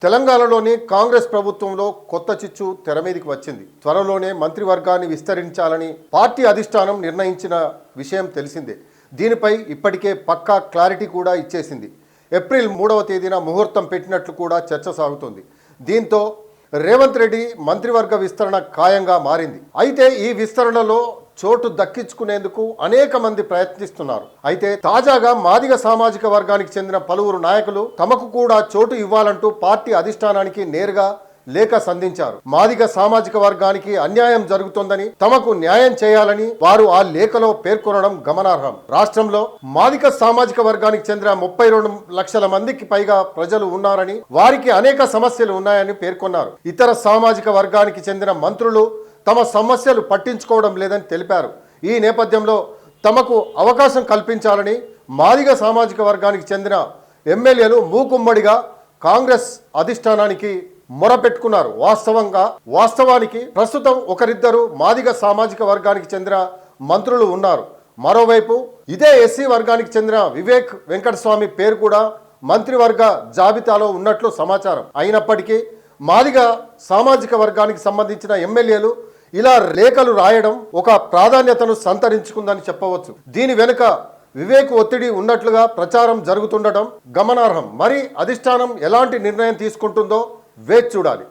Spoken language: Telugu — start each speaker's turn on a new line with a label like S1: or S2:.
S1: తెలంగాణలోని కాంగ్రెస్ ప్రభుత్వంలో కొత్త చిచ్చు తెరమీదికి వచ్చింది. త్వరలోనే మంత్రివర్గాన్ని విస్తరించాలని పార్టీ అధిష్టానం నిర్ణయించిన విషయం తెలిసిందే. దీనిపై ఇప్పటికే పక్కా క్లారిటీ కూడా ఇచ్చేసింది. ఏప్రిల్ 3వ తేదీన ముహూర్తం పెట్టినట్లు కూడా చర్చ సాగుతుంది. దీంతో రేవంత్ రెడ్డి మంత్రివర్గ విస్తరణ ఖాయంగా మారింది. అయితే ఈ విస్తరణలో చోటు దక్కించుకునేందుకు అనేక మంది ప్రయత్నిస్తున్నారు. అయితే తాజాగా మాదిగ సామాజిక వర్గానికి చెందిన పలువురు నాయకులు తమకు కూడా చోటు ఇవ్వాలంటూ పార్టీ అధిష్టానానికి నేరుగా లేఖ సంధించారు. మాదిగ సామాజిక వర్గానికి అన్యాయం జరుగుతోందని, తమకు న్యాయం చేయాలని వారు ఆ లేఖలో పేర్కొనడం గమనార్హం. రాష్ట్రంలో మాదిగ సామాజిక వర్గానికి చెందిన 32 లక్షల మందికి పైగా ప్రజలు ఉన్నారని, వారికి అనేక సమస్యలు ఉన్నాయని పేర్కొన్నారు. ఇతర సామాజిక వర్గానికి చెందిన మంత్రులు తమ సమస్యలు పట్టించుకోవడం లేదని తెలిపారు. ఈ నేపథ్యంలో తమకు అవకాశం కల్పించాలని మాదిగ సామాజిక వర్గానికి చెందిన ఎమ్మెల్యేలు మూకుమ్మడిగా కాంగ్రెస్ అధిష్టానానికి మొరపెట్టుకున్నారు. వాస్తవానికి ప్రస్తుతం ఒకరిద్దరు మాదిగ సామాజిక వర్గానికి చెందిన మంత్రులు ఉన్నారు. మరోవైపు ఇదే ఎస్సీ వర్గానికి చెందిన వివేక్ వెంకటస్వామి పేరు కూడా మంత్రివర్గ జాబితాలో ఉన్నట్లు సమాచారం. అయినప్పటికీ మాదిగ సామాజిక వర్గానికి సంబంధించిన ఎమ్మెల్యేలు ఇలా లేఖలు రాయడం ఒక ప్రాధాన్యతను సంతరించుకుందని చెప్పవచ్చు. దీని వెనుక వివేక్ ఒత్తిడి ఉన్నట్లుగా ప్రచారం జరుగుతుండటం గమనార్హం. మరి అధిష్టానం ఎలాంటి నిర్ణయం తీసుకుంటుందో వేచి చూడాలి.